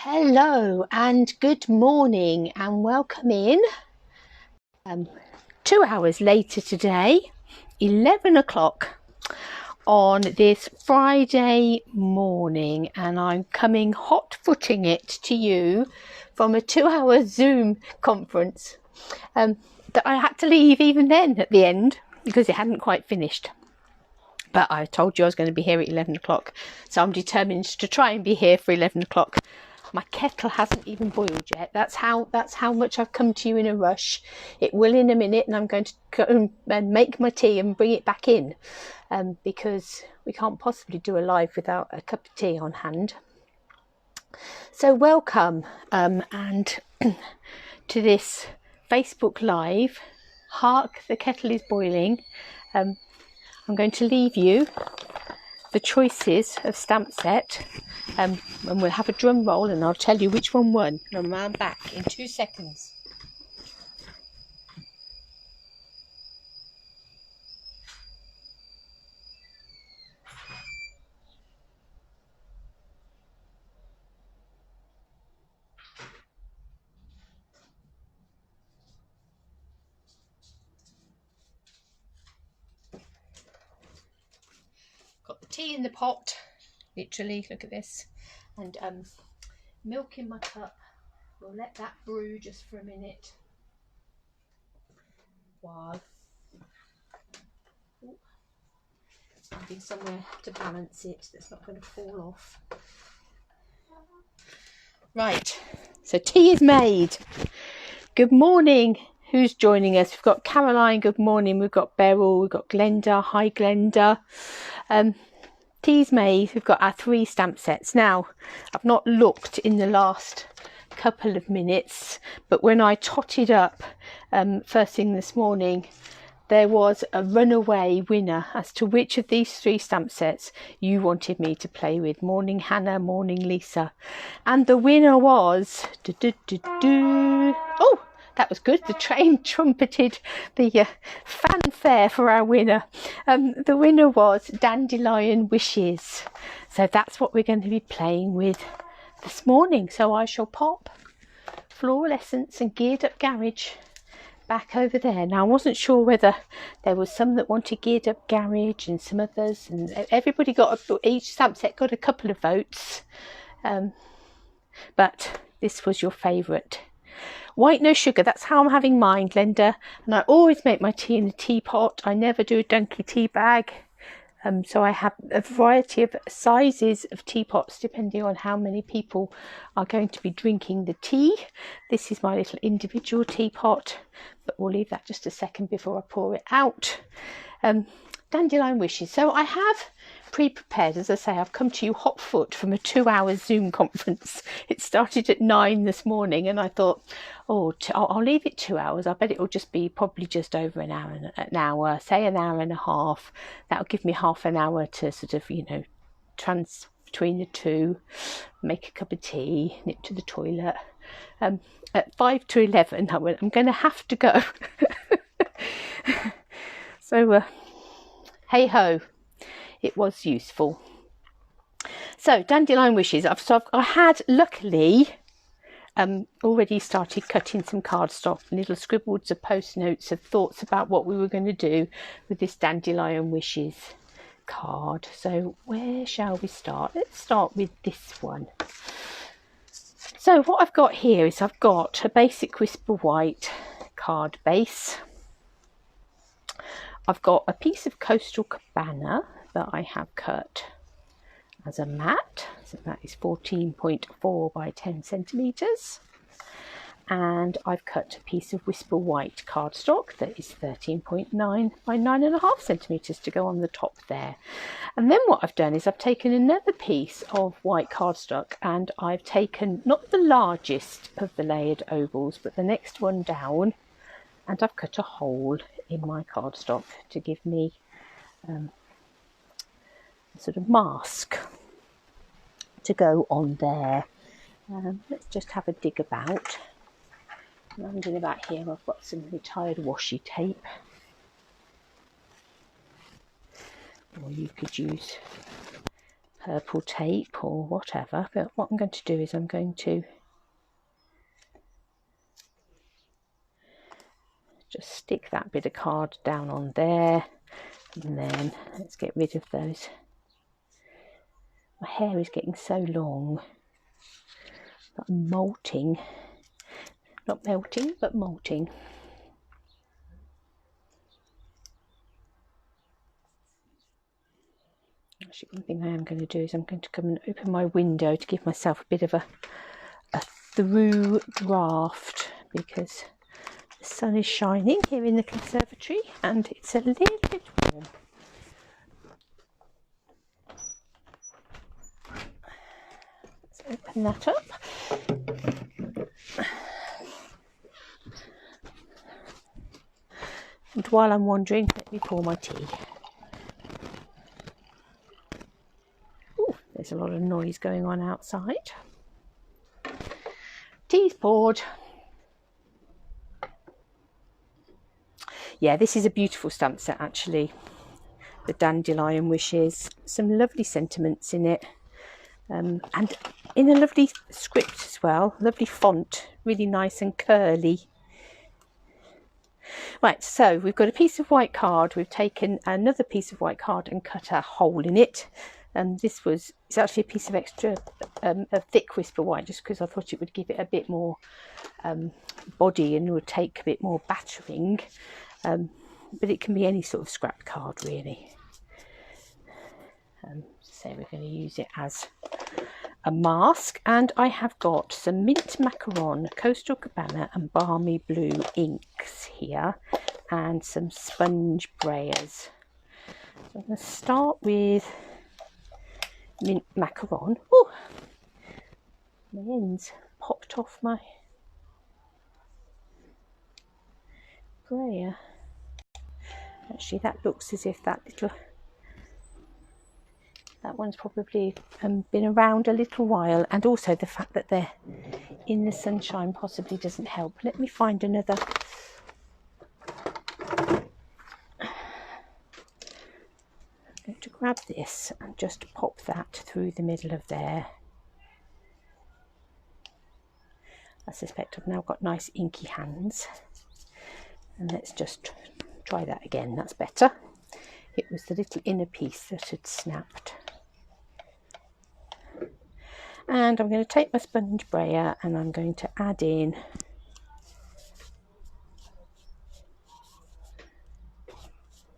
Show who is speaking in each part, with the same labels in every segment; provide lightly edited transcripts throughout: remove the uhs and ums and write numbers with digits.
Speaker 1: Hello and good morning and welcome in. 2 hours later today, 11 o'clock on this Friday morning, and I'm coming hot-footing it to you from a 2-hour Zoom conference that I had to leave even then at the end because it hadn't quite finished. But I told you I was going to be here at 11 o'clock, so I'm determined to try and be here for 11 o'clock. My kettle hasn't even boiled yet. That's how much I've come to you in a rush. It will in a minute, and I'm going to go and make my tea and bring it back in because we can't possibly do a live without a cup of tea on hand. So welcome and to this Facebook Live. Hark, the kettle is boiling. I'm going to leave you the choices of stamp set and we'll have a drum roll and I'll tell you which one won. And I'm back in 2 seconds. Got the tea in the pot, literally, look at this, and milk in my cup. We'll let that brew just for a minute while finding somewhere to balance it that's not going to fall off. Right, so tea is made. Good morning. Who's joining us? We've got Caroline, good morning. We've got Beryl, we've got Glenda. Hi, Glenda. Tea's made. We've got our 3 stamp sets. Now, I've not looked in the last couple of minutes, but when I totted up first thing this morning, there was a runaway winner as to which of these 3 stamp sets you wanted me to play with. Morning, Hannah. Morning, Lisa. And the winner was... Oh! That was good. The train trumpeted the fanfare for our winner. The winner was Dandelion Wishes. So that's what we're going to be playing with this morning. So I shall pop Floral Essence and Geared Up Garage back over there. Now I wasn't sure whether there was some that wanted Geared Up Garage and some others, and everybody each stamp set got a couple of votes. But this was your favourite. White no sugar, that's how I'm having mine, Glenda. And I always make my tea in a teapot. I never do a dunky tea bag. So I have a variety of sizes of teapots depending on how many people are going to be drinking the tea. This is my little individual teapot, but we'll leave that just a second before I pour it out. Dandelion Wishes. So I have pre-prepared, as I say, I've come to you hot foot from a 2-hour Zoom conference. It started at 9 this morning and I thought, I'll leave it 2 hours. I bet it will just be probably just over an hour, say an hour and a half. That'll give me half an hour to sort of, trans between the two, make a cup of tea, nip to the toilet. At 5 to 11, I went, I'm going to have to go. So, hey ho. It was useful. So Dandelion Wishes. I had luckily already started cutting some cardstock, little scribbled post notes of thoughts about what we were going to do with this Dandelion Wishes card. So where shall we start? Let's start with this one. So what I've got here is I've got a basic Whisper White card base. I've got a piece of Coastal Cabana that I have cut as a mat, so that is 14.4 by 10 centimetres, and I've cut a piece of Whisper White cardstock that is 13.9 by 9.5 centimetres to go on the top there. And then what I've done is I've taken another piece of white cardstock and I've taken not the largest of the layered ovals but the next one down, and I've cut a hole in my cardstock to give me sort of mask to go on there. Let's just have a dig about. Landing about here, I've got some retired washi tape, or you could use purple tape or whatever, but what I'm going to do is I'm going to just stick that bit of card down on there, and then let's get rid of those. My hair is getting so long that I'm molting, not melting but molting. Actually, one thing I am going to do is I'm going to come and open my window to give myself a bit of a through draft, because the sun is shining here in the conservatory and it's a little bit warm. Let's open that up. And while I'm wandering, let me pour my tea. Ooh, there's a lot of noise going on outside. Tea's poured. Yeah, this is a beautiful stamp set actually. The Dandelion Wishes. Some lovely sentiments in it. And in a lovely script as well. Lovely font. Really nice and curly. Right, so we've got a piece of white card. We've taken another piece of white card and cut a hole in it. It's actually a piece of extra a thick whisper white, just because I thought it would give it a bit more body and would take a bit more battering. But it can be any sort of scrap card really. So we're going to use it as a mask, and I have got some mint macaron, Coastal Cabana and balmy blue inks here, and some sponge brayers. So I'm going to start with mint macaron. Oh, my ends popped off my brayer. Actually, that looks as if that one's probably been around a little while, and also the fact that they're in the sunshine possibly doesn't help. Let me find another. I'm going to grab this and just pop that through the middle of there. I suspect I've now got nice inky hands, and let's just try that again. That's better. It was the little inner piece that had snapped. And I'm going to take my sponge brayer and I'm going to add in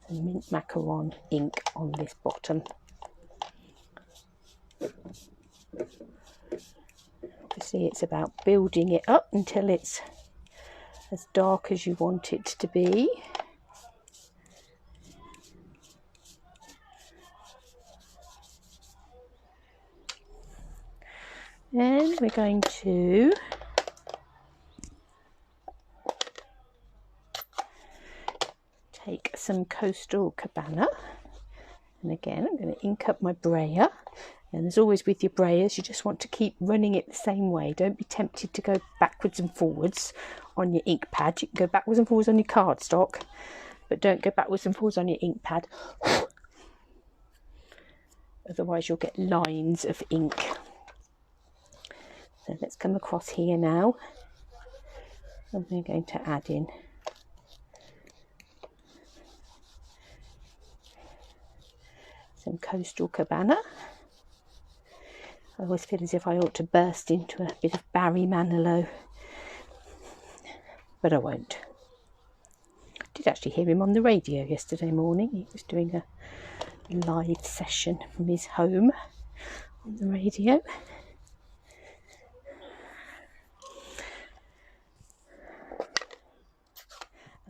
Speaker 1: some mint macaron ink on this bottom. Obviously it's about building it up until it's as dark as you want it to be. And we're going to take some Coastal Cabana, and again I'm going to ink up my brayer. And as always with your brayers, you just want to keep running it the same way. Don't be tempted to go backwards and forwards on your ink pad. You can go backwards and forwards on your cardstock, but don't go backwards and forwards on your ink pad. Otherwise you'll get lines of ink. So let's come across here now, and we're going to add in some Coastal Cabana. I always feel as if I ought to burst into a bit of Barry Manilow, but I won't. I did actually hear him on the radio yesterday morning. He was doing a live session from his home on the radio.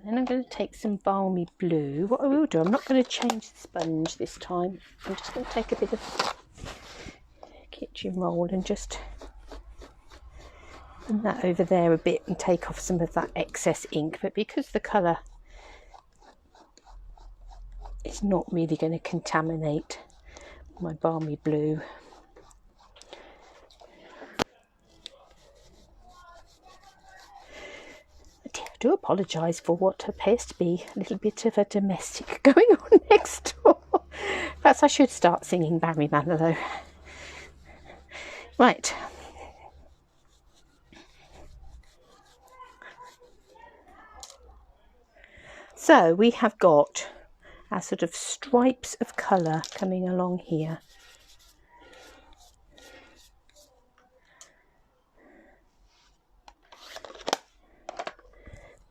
Speaker 1: Then I'm going to take some balmy blue. What I will do, I'm not going to change the sponge this time. I'm just going to take a bit of kitchen roll and just put that over there a bit and take off some of that excess ink. But because the colour is not really going to contaminate my balmy blue, I do apologise for what appears to be a little bit of a domestic going on next door. Perhaps I should start singing Barry Manilow. Right. So we have got our sort of stripes of colour coming along here.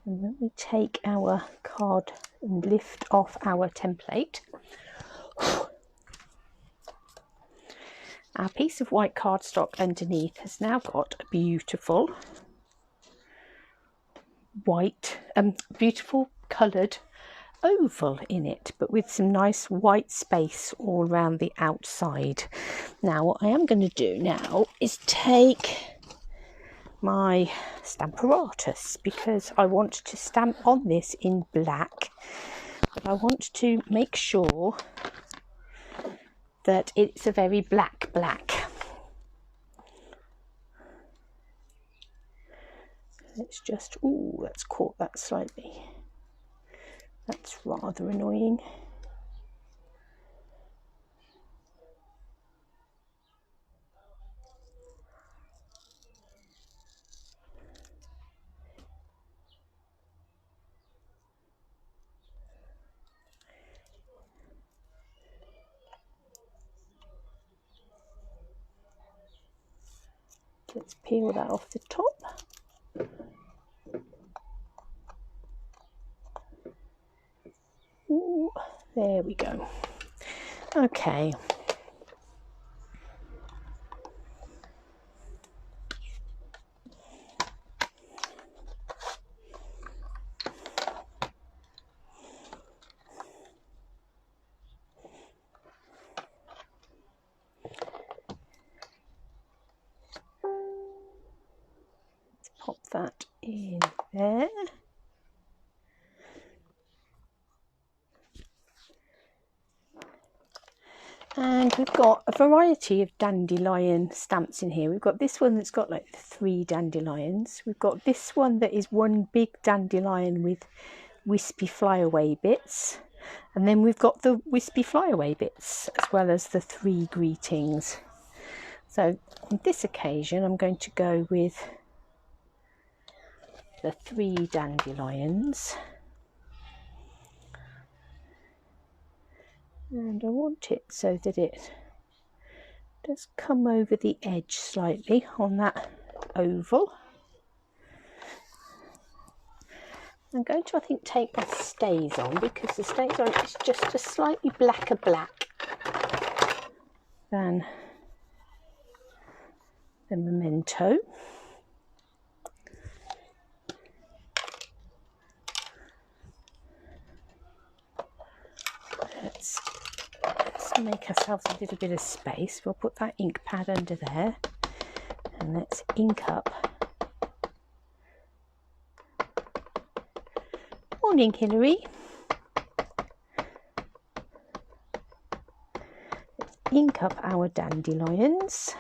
Speaker 1: And when we take our card and lift off our template, our piece of white cardstock underneath has now got a beautiful white, beautiful coloured oval in it, but with some nice white space all around the outside. Now what I am going to do now is take my Stamparatus, because I want to stamp on this in black, but I want to make sure that it's a very black. Let's just, ooh, that's caught that slightly. That's rather annoying. Let's peel that off the top. Ooh, there we go. Okay. Let's pop that in there. And we've got a variety of dandelion stamps in here. We've got this one that's got like 3 dandelions. We've got this one that is one big dandelion with wispy flyaway bits. And then we've got the wispy flyaway bits, as well as the 3 greetings. So on this occasion, I'm going to go with the 3 dandelions. And I want it so that it does come over the edge slightly on that oval. I'm going to, I think, take my stays on, because the stays on is just a slightly blacker black than the memento. Let's make ourselves a little bit of space. We'll put that ink pad under there, and let's ink up. Morning, Hilary. Let's ink up our dandelions.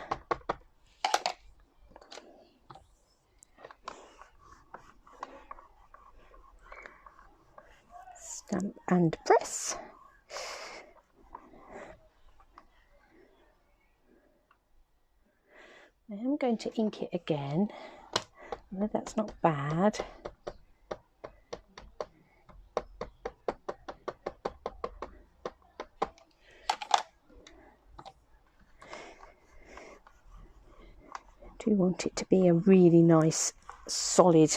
Speaker 1: Stamp and press. I am going to ink it again. No, that's not bad. I do want it to be a really nice, solid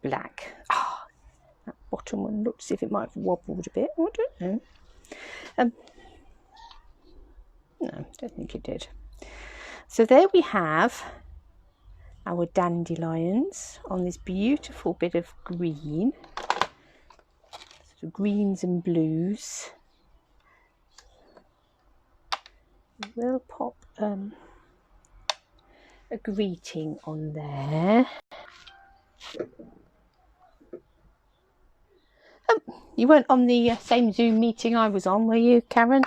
Speaker 1: black. Ah, that bottom one looks as if it might have wobbled a bit. I don't know. No, I don't think it did. So there we have our dandelions on this beautiful bit of green, sort of greens and blues. We'll pop a greeting on there. You weren't on the same Zoom meeting I was on, were you, Karen?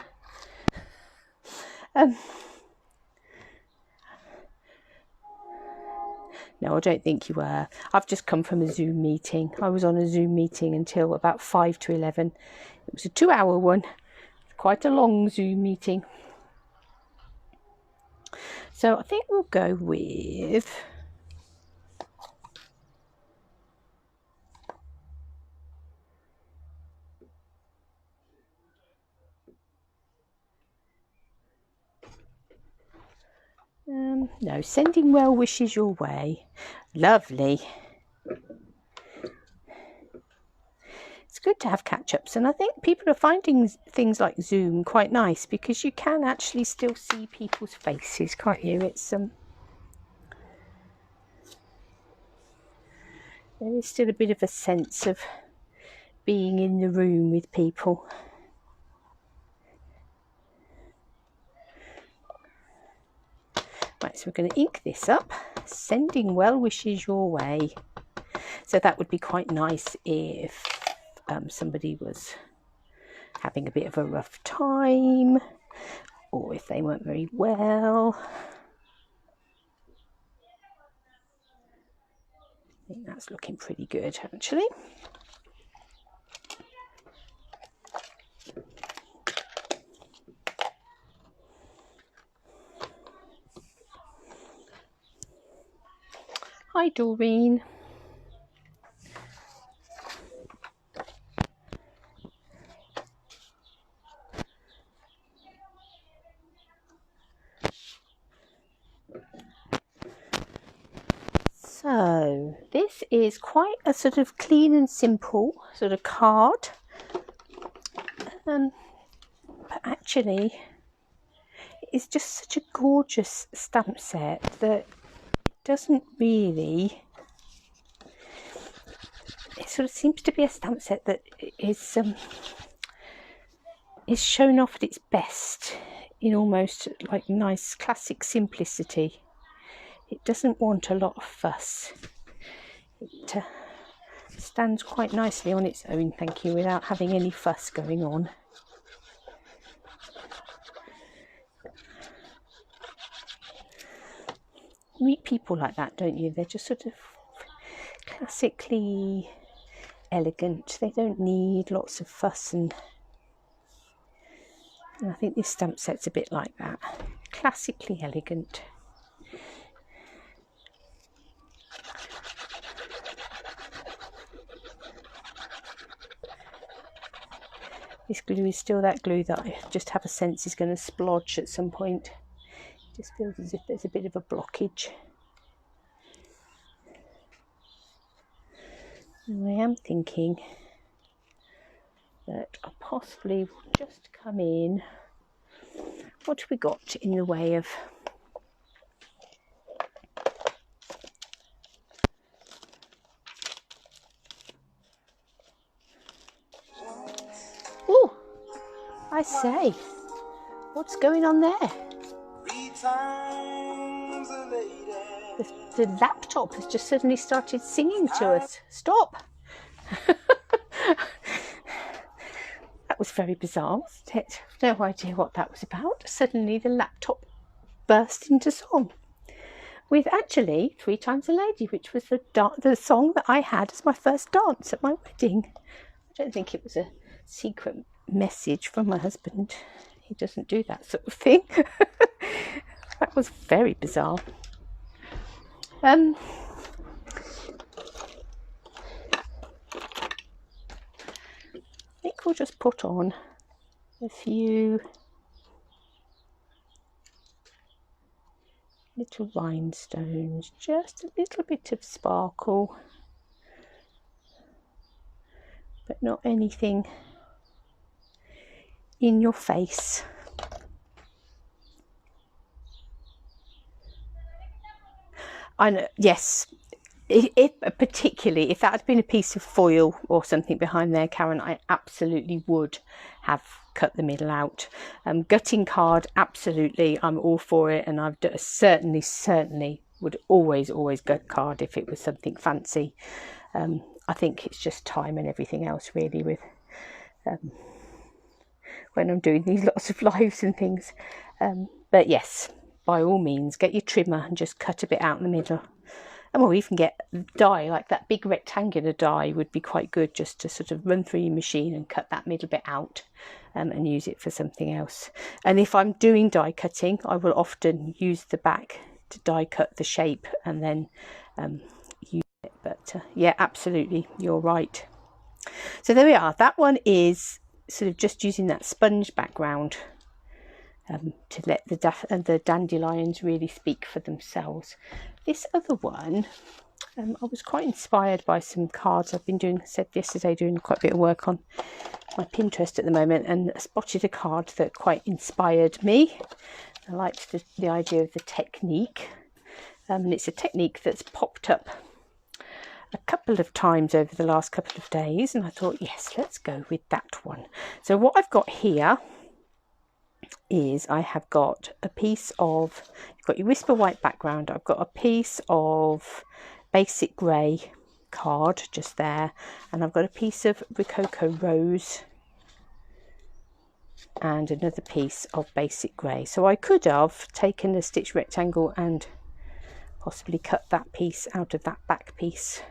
Speaker 1: No, I don't think you were. I've just come from a Zoom meeting. I was on a Zoom meeting until about 5 to 11. It was a 2-hour one. quite a long Zoom meeting. So I think we'll go with no, sending well wishes your way. Lovely. It's good to have catch-ups, and I think people are finding things like Zoom quite nice because you can actually still see people's faces, can't you? It's there is still a bit of a sense of being in the room with people. Right, so we're going to ink this up. Sending well wishes your way. So that would be quite nice if somebody was having a bit of a rough time, or if they weren't very well. I think that's looking pretty good, actually. Hi, Doreen. So this is quite a sort of clean and simple sort of card, but actually it's just such a gorgeous stamp set that doesn't really, it sort of seems to be a stamp set that is shown off at its best in almost like nice classic simplicity. It doesn't want a lot of fuss. It stands quite nicely on its own, thank you, without having any fuss going on. You meet people like that, don't you? They're just sort of classically elegant. They don't need lots of fuss, and I think this stamp set's a bit like that. Classically elegant. This glue is still that glue that I just have a sense is going to splodge at some point. It just feels as if there's a bit of a blockage. And I am thinking that I possibly will just come in. What have we got in the way of oh, I say, what's going on there? The laptop has just suddenly started singing to us. Stop! That was very bizarre, wasn't it? No idea what that was about. Suddenly the laptop burst into song with actually 3 Times a Lady, which was the song that I had as my first dance at my wedding. I don't think it was a secret message from my husband. He doesn't do that sort of thing. That was very bizarre. I think we'll just put on a few little rhinestones, just a little bit of sparkle, but not anything in your face. I know, yes. If particularly if that had been a piece of foil or something behind there, Karen, I absolutely would have cut the middle out. Gutting card, absolutely, I'm all for it, and I've certainly would always gut card if it was something fancy. I think it's just time and everything else really with when I'm doing these lots of lives and things. But yes, by all means, get your trimmer and just cut a bit out in the middle. or even get die, like that big rectangular die would be quite good, just to sort of run through your machine and cut that middle bit out, and use it for something else. And if I'm doing die cutting, I will often use the back to die cut the shape and then use it. But yeah, absolutely, you're right. So there we are. That one is sort of just using that sponge background to let the dandelions really speak for themselves. This other one, I was quite inspired by some cards I've been doing. I said yesterday, doing quite a bit of work on my Pinterest at the moment, and I spotted a card that quite inspired me. I liked the idea of the technique, and it's a technique that's popped up a couple of times over the last couple of days, and I thought, yes, let's go with that one. So what I've got here is I have got a piece of, you've got your Whisper White background, I've got a piece of basic grey card just there, and I've got a piece of Rococo Rose and another piece of basic grey. So I could have taken a stitch rectangle and possibly cut that piece out of that back piece.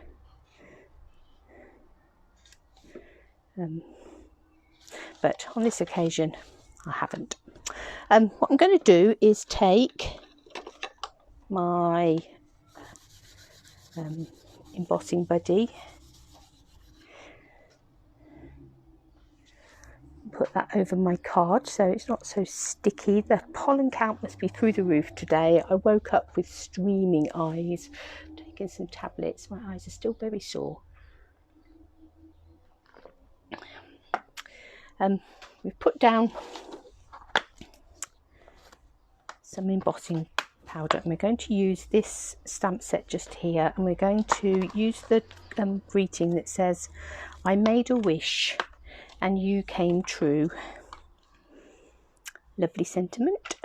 Speaker 1: But on this occasion I haven't. What I'm going to do is take my embossing buddy, put that over my card so it's not so sticky. The pollen count must be through the roof today. I woke up with streaming eyes. I'm taking some tablets, my eyes are still very sore. We've put down some embossing powder, and we're going to use this stamp set just here, and we're going to use the greeting that says, "I made a wish and you came true." Lovely sentiment.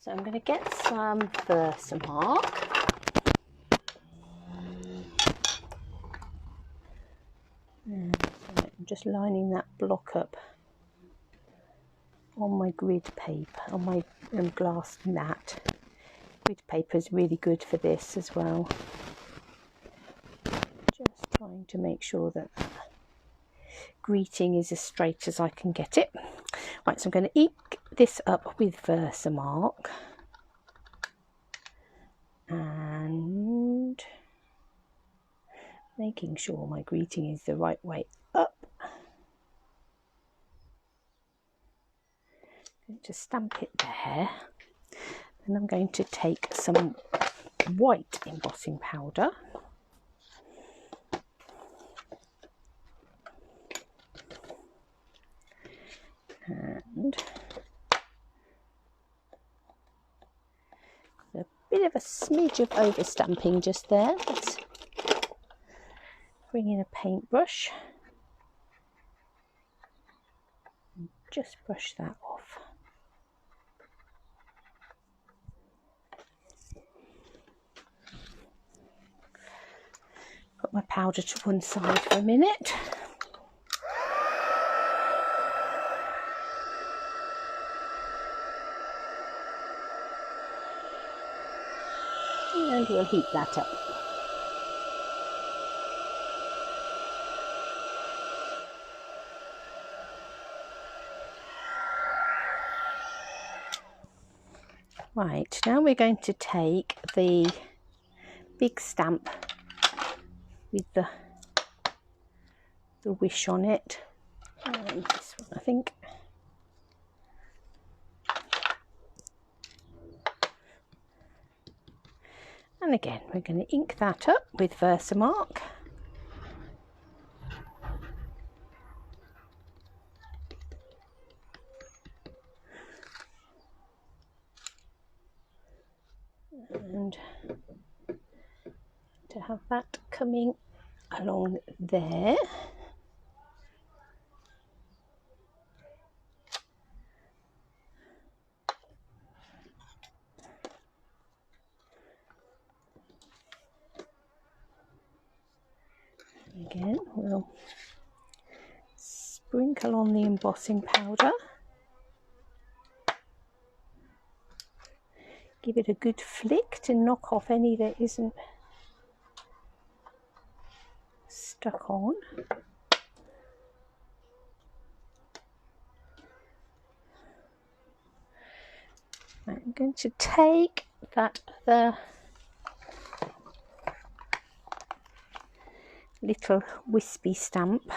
Speaker 1: So I'm going to get some Versamark. I'm just lining that block up on my grid paper, on my glass mat. Grid paper is really good for this as well. Just trying to make sure that greeting is as straight as I can get it. Right, so I'm going to ink this up with Versamark and making sure my greeting is the right way up. I'm going to stamp it there, and I'm going to take some white embossing powder and a bit of a smidge of overstamping just there. Let's bring in a paintbrush and just brush that off. Put my powder to one side for a minute. And we'll heat that up. Right, now we're going to take the big stamp with the wish on it, and this one I think. And again, we're going to ink that up with Versamark. And to have that coming along there. Again, we'll sprinkle on the embossing powder. Give it a good flick to knock off any that isn't stuck on. I'm going to take that other little wispy stamp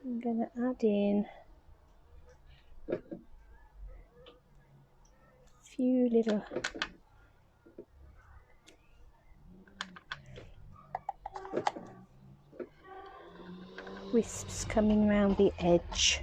Speaker 1: I'm going to add in a few little wisps coming around the edge.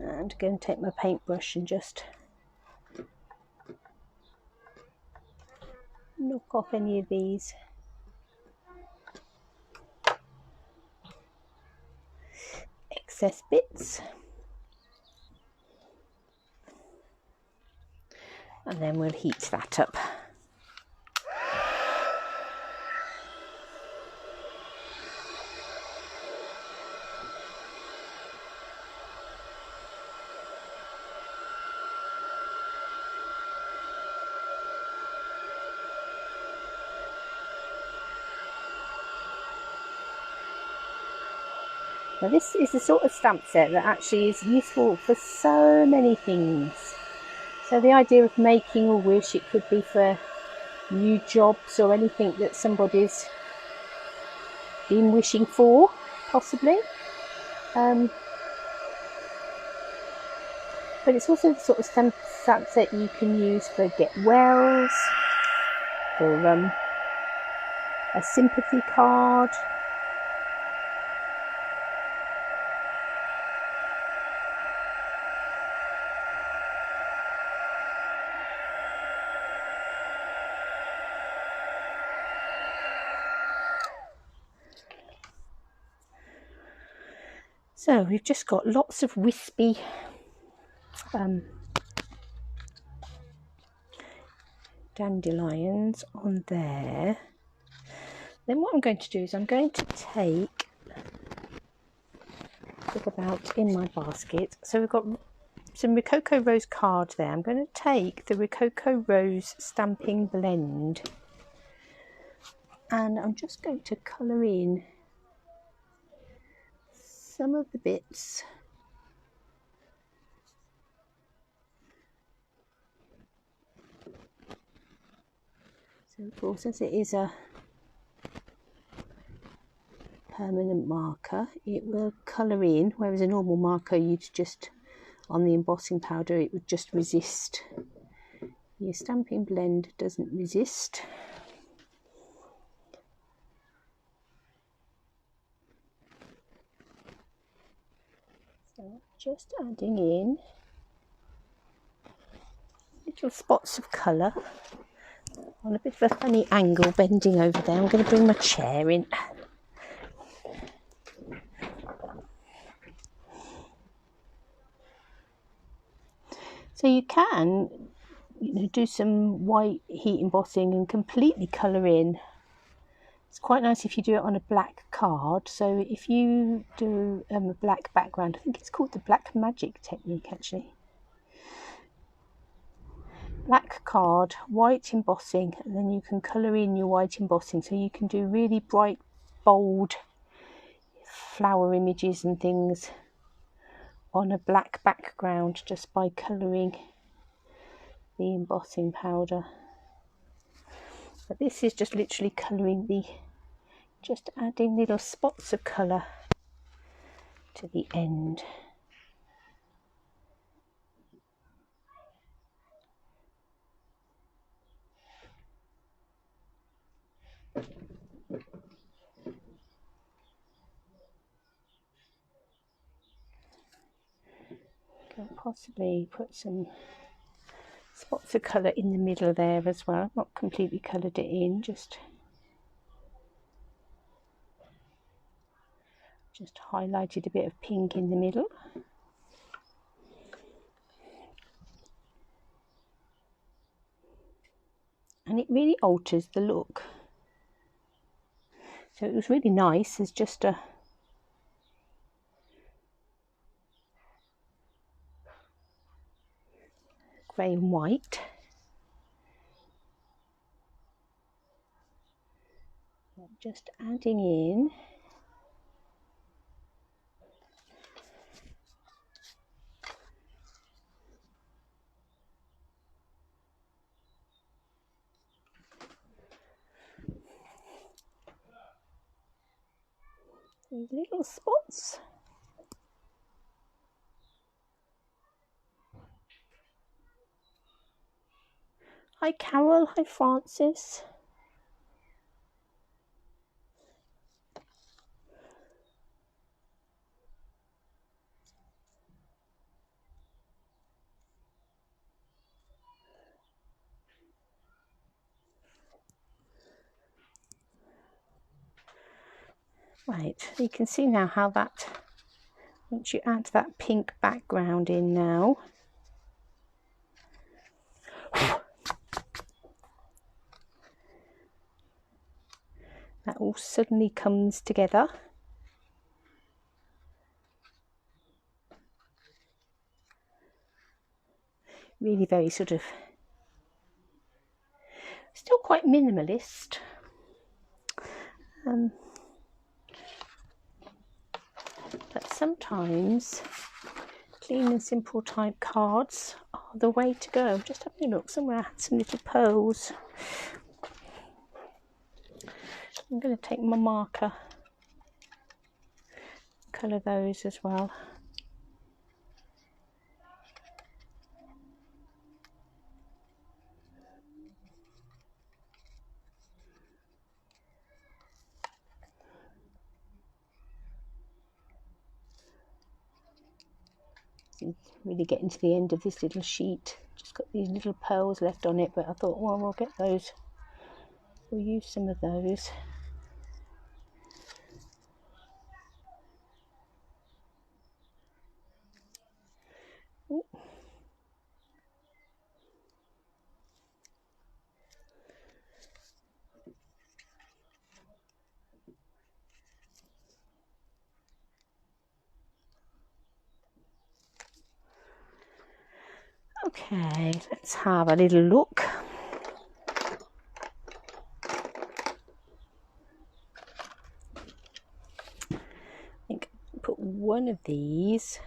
Speaker 1: And going to take my paintbrush and just knock off any of these excess bits, and then we'll heat that up. Now this is the sort of stamp set that actually is useful for so many things. So the idea of making a wish, it could be for new jobs or anything that somebody's been wishing for, possibly. But it's also the sort of stamp set you can use for get wells, for a sympathy card. So we've just got lots of wispy dandelions on there. Then what I'm going to do is I'm going to take, look about in my basket. So we've got some Rococo Rose card there. I'm going to take the Rococo Rose stamping blend and I'm just going to colour in some of the bits. So of course, as it is a permanent marker, it will colour in, whereas a normal marker you'd just, on the embossing powder, it would just resist. Your stamping blend doesn't resist. So just adding in little spots of colour on a bit of a funny angle, bending over there. I'm going to bring my chair in. So you can, do some white heat embossing and completely colour in. It's quite nice if you do it on a black card. So if you do a black background, I think it's called the black magic technique actually. Black card, white embossing, and then you can colour in your white embossing. So you can do really bright, bold flower images and things on a black background just by colouring the embossing powder. But this is just literally colouring just adding little spots of colour to the end. possibly put some spots of colour in the middle there as well. I've not completely coloured it in, just highlighted a bit of pink in the middle. And it really alters the look. So it was really nice as just a grey and white. Just adding in these little spots. Hi Carol, hi Francis. Right, you can see now how that, once you add that pink background in now, that all suddenly comes together. Really very sort of, still quite minimalist. But sometimes clean and simple type cards are the way to go. Just having a look, somewhere I had some little pearls. I'm going to take my marker, colour those as well. Really getting to the end of this little sheet. Just got these little pearls left on it, but I thought, well, we'll get those. We'll use some of those. Ooh. Okay, let's have a little look. I think I'll put one of these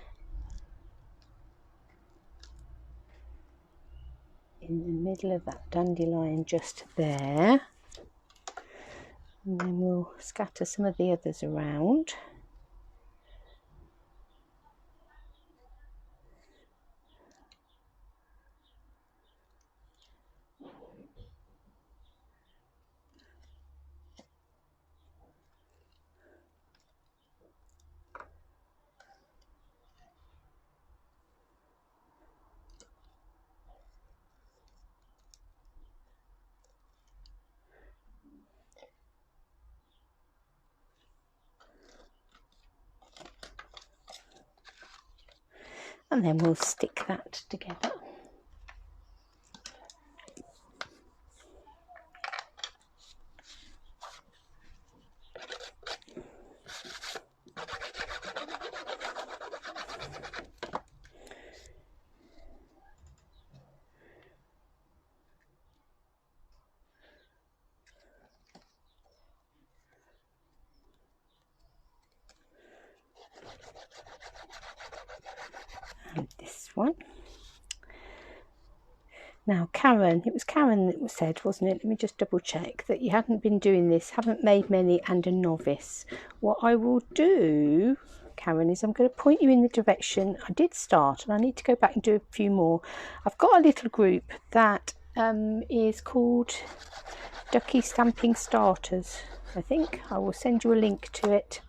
Speaker 1: in the middle of that dandelion just there, and then we'll scatter some of the others around. And then we'll stick that together. And this one. Now Karen, it was Karen that said, wasn't it? Let me just double check that you hadn't been doing this, haven't made many and a novice. What I will do, Karen, is I'm going to point you in the direction I did start, and I need to go back and do a few more. I've got a little group that is called Duckie Stamping Starters. I think I will send you a link to it.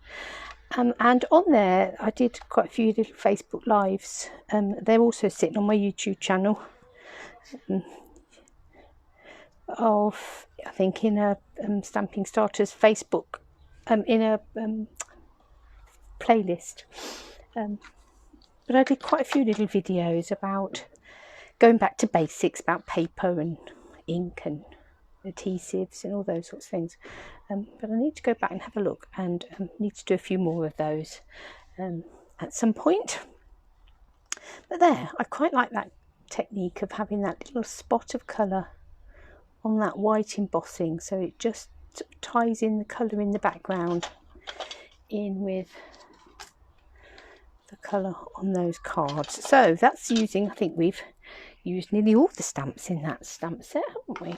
Speaker 1: And on there I did quite a few little Facebook lives. They're also sitting on my YouTube channel of, I think, in a Stamping Starters Facebook, in a playlist. But I did quite a few little videos about going back to basics, about paper and ink and adhesives and all those sorts of things. But I need to go back and have a look, and need to do a few more of those at some point. But there, I quite like that technique of having that little spot of colour on that white embossing, so it just ties in the colour in the background in with the colour on those cards. So that's using, I think we've used nearly all the stamps in that stamp set, haven't we?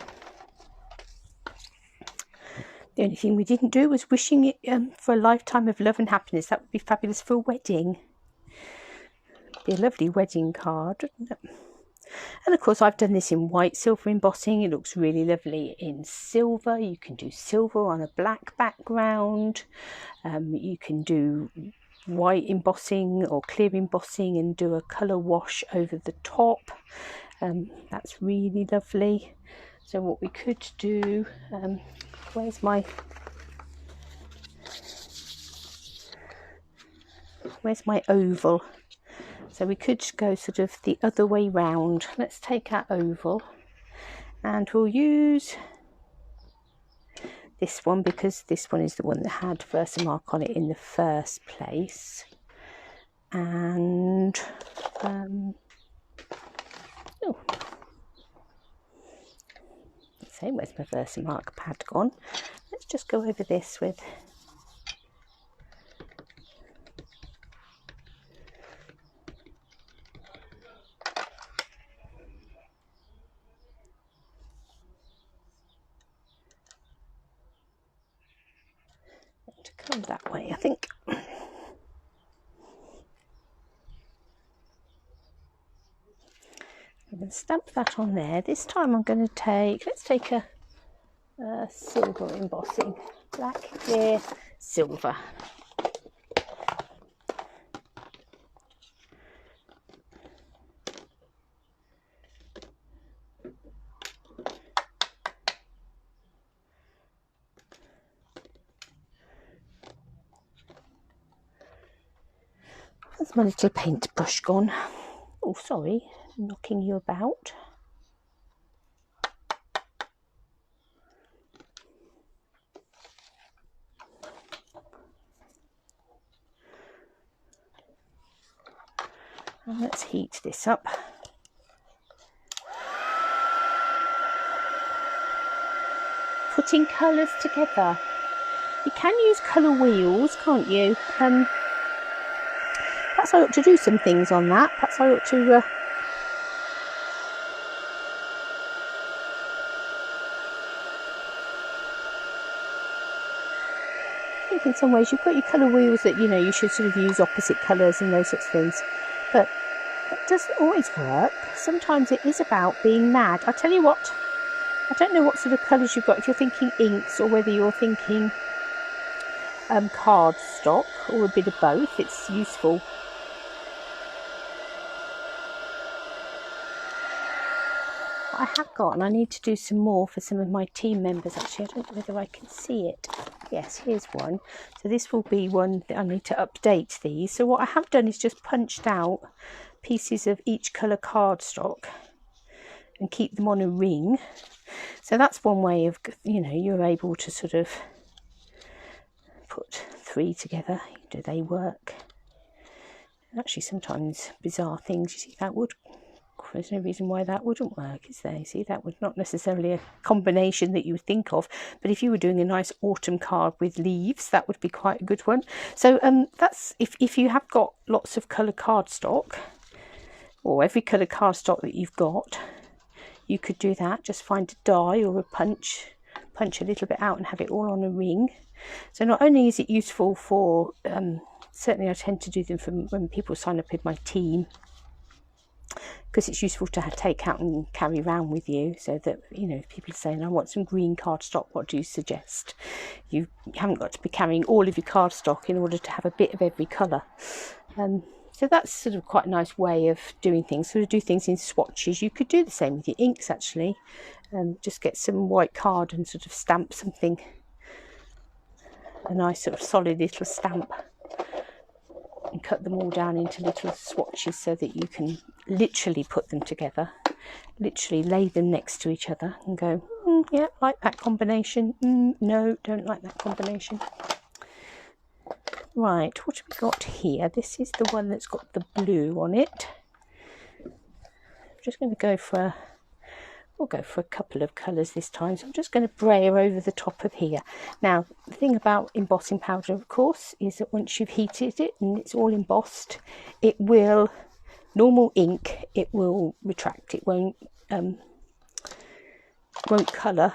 Speaker 1: The only thing we didn't do was wishing it for a lifetime of love and happiness. That would be fabulous for a wedding. Be a lovely wedding card, wouldn't it? And of course I've done this in white silver embossing. It looks really lovely in silver. You can do silver on a black background. You can do white embossing or clear embossing and do a colour wash over the top. That's really lovely. So what we could do, where's my oval? So we could go sort of the other way round. Let's take our oval and we'll use this one, because this one is the one that had Versamark on it in the first place. And let's say, where's my Versamark pad gone? Let's just go over this with to come that way, I think. I'm going to stamp that on there. This time I'm going to take, let's take a silver embossing, black, clear, silver. That's my little paintbrush gone. Oh, sorry, knocking you about. And let's heat this up. Putting colours together. You can use colour wheels, can't you? Perhaps I ought to do some things on that. Perhaps I ought to I think in some ways you've got your colour wheels that, you know, you should sort of use opposite colours and those sorts of things. But it doesn't always work. Sometimes it is about being mad. I'll tell you what, I don't know what sort of colours you've got, if you're thinking inks or whether you're thinking cardstock or a bit of both. It's useful. I have got, and I need to do some more for some of my team members actually. I don't know whether I can see it. Yes, here's one. So this will be one that I need to update these. So what I have done is just punched out pieces of each colour cardstock and keep them on a ring. So that's one way of, you know, you're able to sort of put 3 together. Do they work? And actually sometimes bizarre things, you see, that would, there's no reason why that wouldn't work, is there? See, that was not necessarily a combination that you would think of, but if you were doing a nice autumn card with leaves, that would be quite a good one. So that's, if you have got lots of colour cardstock, or every colour cardstock that you've got, you could do that. Just find a die or a punch a little bit out and have it all on a ring. So not only is it useful for, certainly I tend to do them for when people sign up with my team, because it's useful to take out and carry around with you, so that, you know, if people are saying, I want some green cardstock, what do you suggest? You haven't got to be carrying all of your cardstock in order to have a bit of every colour. So that's sort of quite a nice way of doing things. So to do things in swatches, you could do the same with your inks actually. Just get some white card and sort of stamp something, a nice sort of solid little stamp, and cut them all down into little swatches so that you can literally put them together, literally lay them next to each other and go, yeah, like that combination, no, don't like that combination. Right, what have we got here? This is the one that's got the blue on it. I'm just going to go for we'll go for a couple of colours this time, so I'm just going to brayer over the top of here. Now, the thing about embossing powder, of course, is that once you've heated it and it's all embossed, it will, normal ink, it will retract, it won't colour.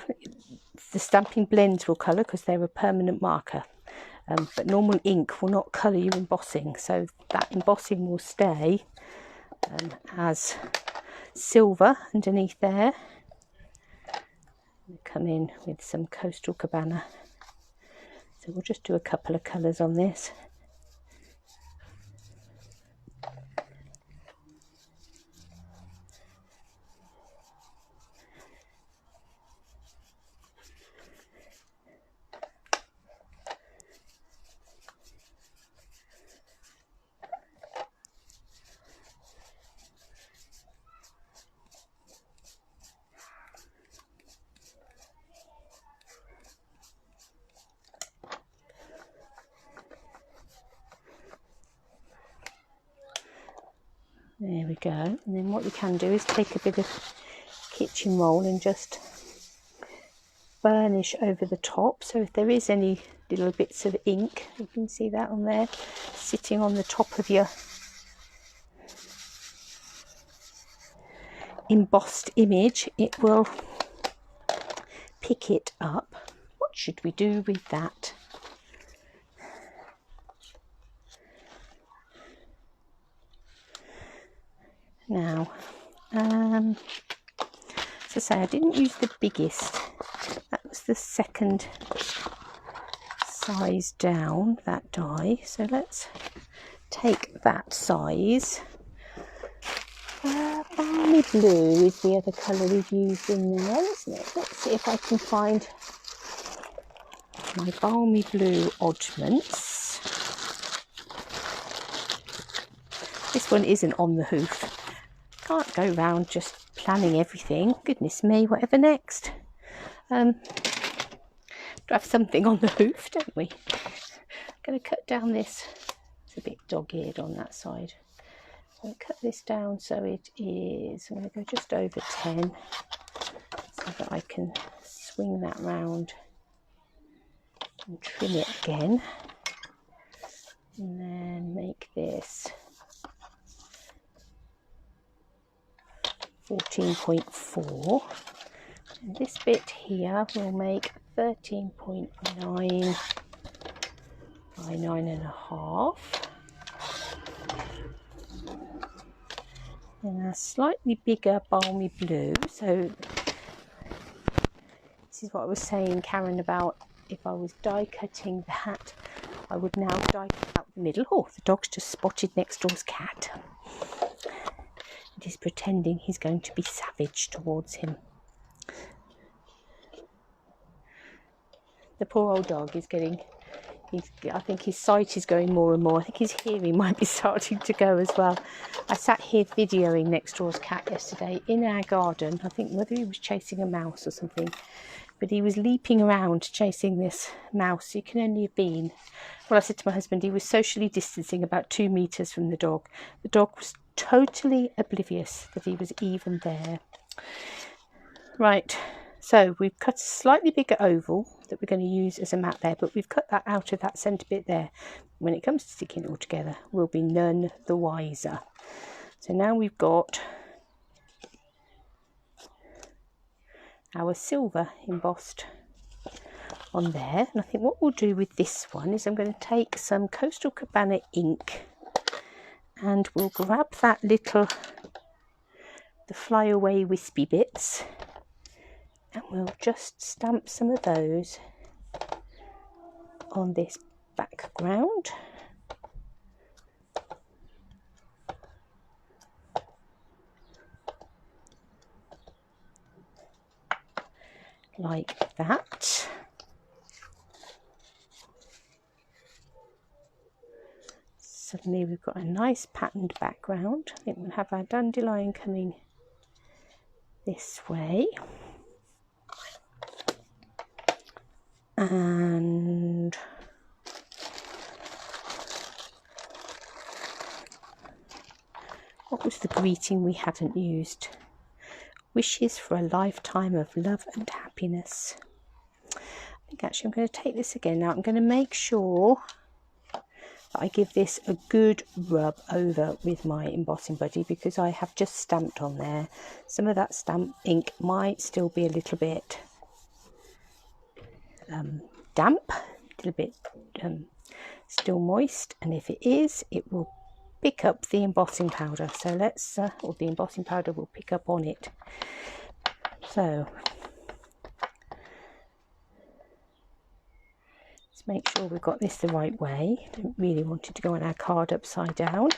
Speaker 1: The stamping blends will colour because they're a permanent marker, but normal ink will not colour your embossing, so that embossing will stay as silver underneath there. We'll come in with some Coastal Cabana, so we'll just do a couple of colours on this. There we go. And then what you can do is take a bit of kitchen roll and just burnish over the top. So if there is any little bits of ink, you can see that on there, sitting on the top of your embossed image, it will pick it up. What should we do with that? Now, as I say, I didn't use the biggest. That was the second size down, that die. So let's take that size. Balmy blue is the other colour we've used in there, isn't it? Let's see if I can find my balmy blue oddments. This one isn't on the hoof. Can't go round just planning everything. Goodness me, whatever next. To have something on the hoof, don't we? I'm going to cut down this. It's a bit dog-eared on that side. I'm going to cut this down so it is, I'm going to go just over 10 so that I can swing that round and trim it again. And then make this 14.4, and this bit here will make 13.9 by 9.5, and a slightly bigger balmy blue. So this is what I was saying, Karen, about if I was die cutting that, I would now die cut out the middle. Oh, the dog's just spotted next door's cat. He's pretending he's going to be savage towards him. The poor old dog is getting, I think his sight is going more and more. I think his hearing might be starting to go as well. I sat here videoing next door's cat yesterday in our garden. I think whether he was chasing a mouse or something, but he was leaping around chasing this mouse. He can only have been, well, I said to my husband, he was socially distancing about 2 meters from the dog. The dog was totally oblivious that he was even there. Right, so we've cut a slightly bigger oval that we're going to use as a mat there, but we've cut that out of that centre bit there. When it comes to sticking it all together, we'll be none the wiser. So now we've got our silver embossed on there, and I think what we'll do with this one is I'm going to take some Coastal Cabana ink, and we'll grab that little the flyaway wispy bits, and we'll just stamp some of those on this background. Like that. Suddenly we've got a nice patterned background. I think we'll have our dandelion coming this way. And what was the greeting we hadn't used? Wishes for a lifetime of love and happiness. I think actually I'm going to take this again now. I'm going to make sure that I give this a good rub over with my embossing buddy, because I have just stamped on there. Some of that stamp ink might still be a little bit damp, a little bit still moist, and if it is, it will pick up the embossing powder. So let's, or the embossing powder will pick up on it. So let's make sure we've got this the right way. Don't really want it to go on our card upside down.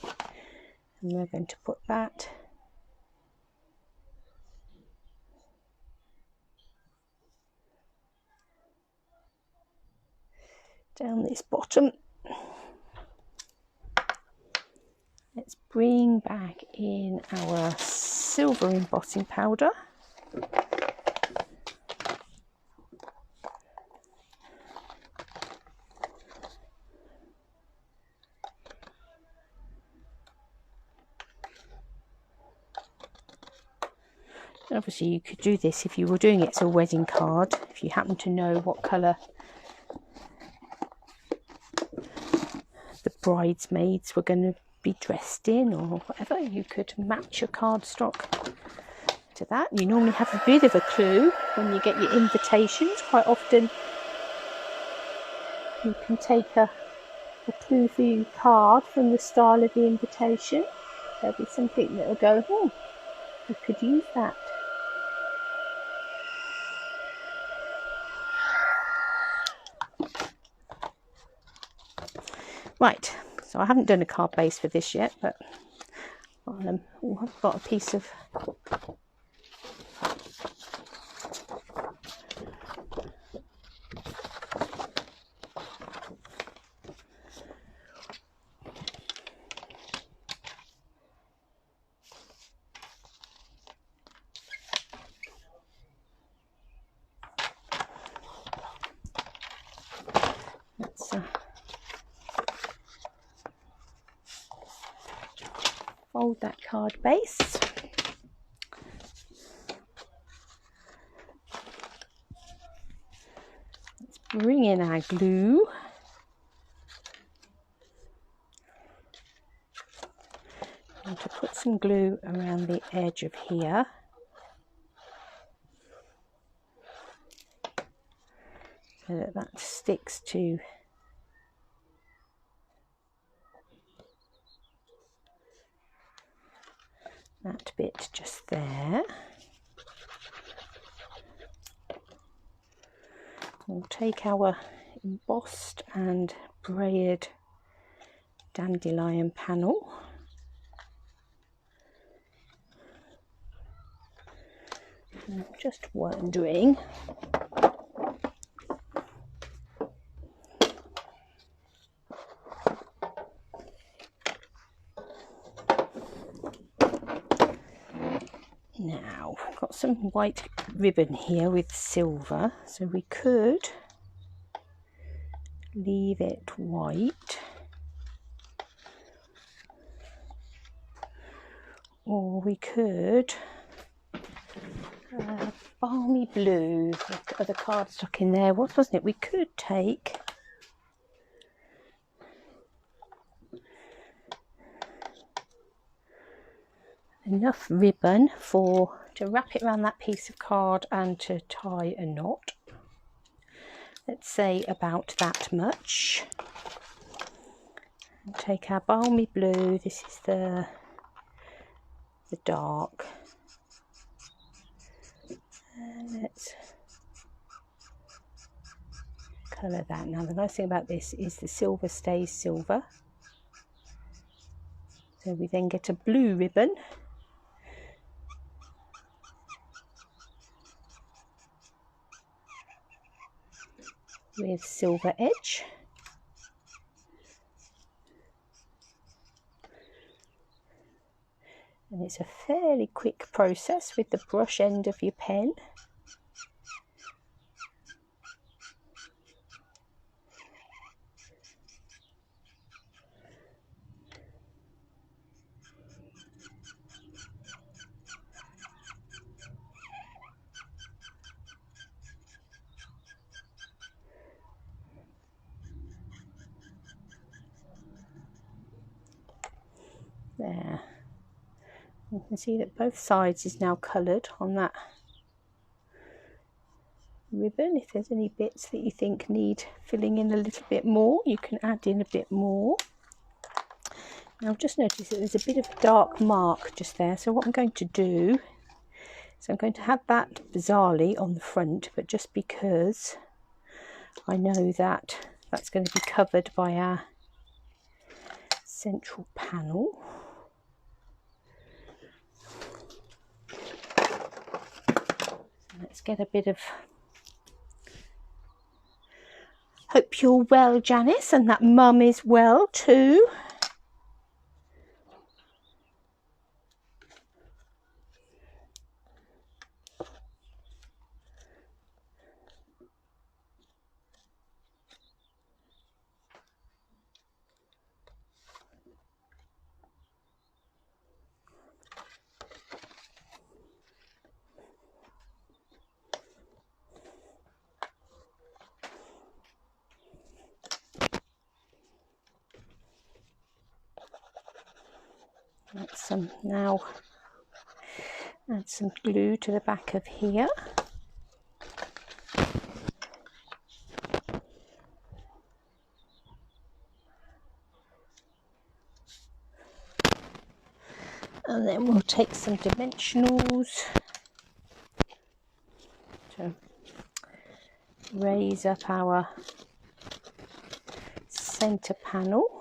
Speaker 1: And we're going to put that down this bottom. Let's bring back in our silver embossing powder. And obviously you could do this if you were doing it as a wedding card, if you happen to know what colour the bridesmaids were going to be dressed in or whatever, you could match your cardstock to that. You normally have a bit of a clue when you get your invitations. Quite often you can take a clue for your card from the style of the invitation. There'll be something that will go, oh, you could use that. Right, so I haven't done a card base for this yet, but I've got a piece of let's fold that card base. Let's bring in our glue. I'm going to put some glue around the edge of here. So that that sticks to that bit just there. We'll take our embossed and braided dandelion panel. And I'm just wondering now, I've got some white ribbon here with silver, so we could leave it white, or we could balmy blue, the other cardstock in there, wasn't it? We could take enough ribbon to wrap it around that piece of card and to tie a knot. Let's say about that much. And take our balmy blue, this is the the dark. And let's colour that. Now the nice thing about this is the silver stays silver. So we then get a blue ribbon. With silver edge. And it's a fairly quick process with the brush end of your pen. There. You can see that both sides is now coloured on that ribbon. If there's any bits that you think need filling in a little bit more, you can add in a bit more. Now I've just noticed that there's a bit of a dark mark just there, so what I'm going to do is I'm going to have that bizarrely on the front, but just because I know that that's going to be covered by our central panel. Let's get a bit of... Hope you're well, Janice, and that Mum is well too. Now add some glue to the back of here. And then we'll take some dimensionals to raise up our centre panel.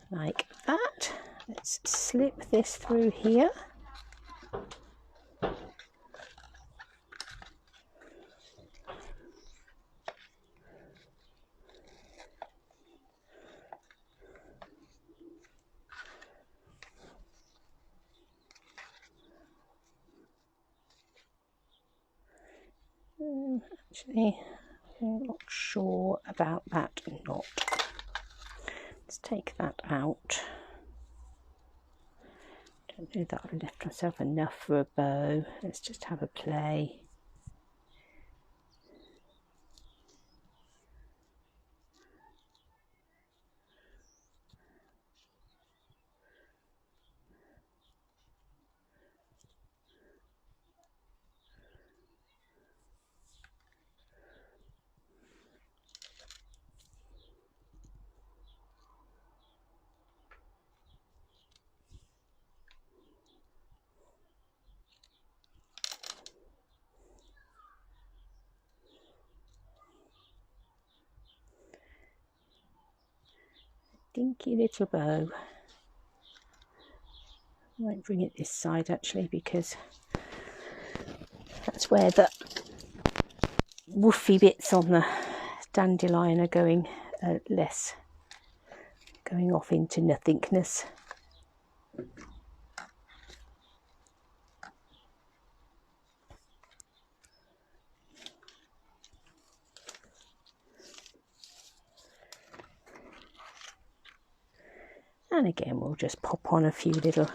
Speaker 1: Like that. Let's slip this through here. Actually, I'm not sure about that knot. Let's take that out. Don't know that I've left myself enough for a bow. Let's just have a play. Dinky little bow. I won't bring it this side actually, because that's where the woofy bits on the dandelion are going less, going off into nothingness. And again, we'll just pop on a few little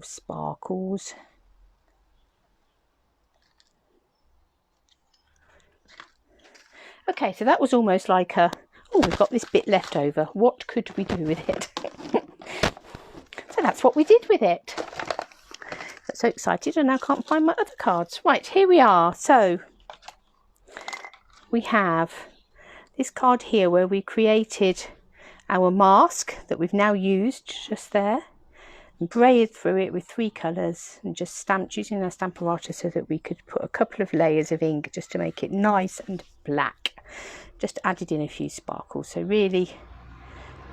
Speaker 1: sparkles. Okay, so that was almost like a, oh, we've got this bit left over. What could we do with it? So that's what we did with it. I'm so excited, and I can't find my other cards. Right, here we are. So we have this card here where we created our mask that we've now used just there, and braided through it with 3 colours and just stamped using our Stamparator so that we could put a couple of layers of ink just to make it nice and black. Just added in a few sparkles, so really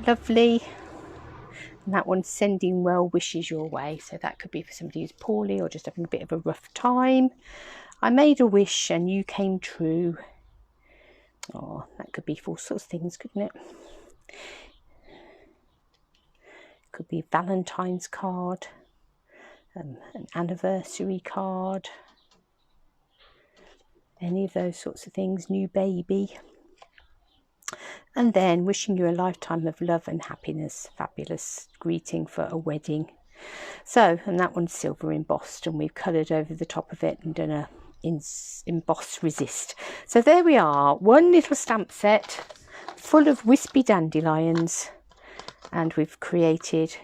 Speaker 1: lovely. And that one's sending well wishes your way, so that could be for somebody who's poorly or just having a bit of a rough time. I made a wish and you came true. Oh, that could be for all sorts of things, couldn't it? Could be a Valentine's card, an anniversary card, any of those sorts of things, new baby. And then wishing you a lifetime of love and happiness, fabulous greeting for a wedding. So, and that one's silver embossed, and we've coloured over the top of it and done a emboss resist. So there we are, one little stamp set full of wispy dandelions, and we've created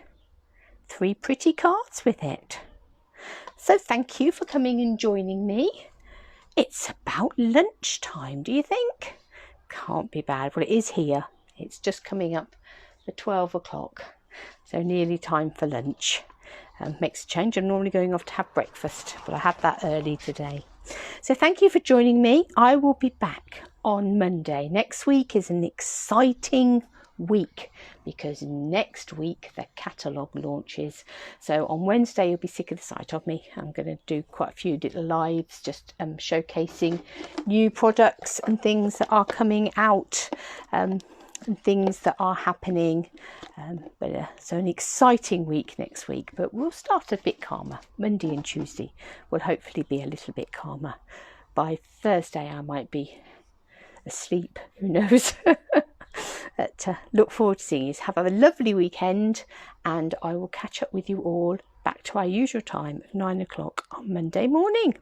Speaker 1: 3 pretty cards with it. So thank you for coming and joining me. It's about lunchtime, do you think? Can't be bad. Well, it is here. It's just coming up for 12 o'clock. So nearly time for lunch. Makes a change. I'm normally going off to have breakfast, but I had that early today. So thank you for joining me. I will be back on Monday. Next week is an exciting week because next week the catalogue launches. So on Wednesday you'll be sick of the sight of me. I'm going to do quite a few little lives just showcasing new products and things that are coming out and things that are happening. So an exciting week next week, but we'll start a bit calmer. Monday and Tuesday will hopefully be a little bit calmer. By Thursday I might be asleep, who knows. But look forward to seeing you. Have a lovely weekend, and I will catch up with you all back to our usual time of 9 o'clock on Monday morning.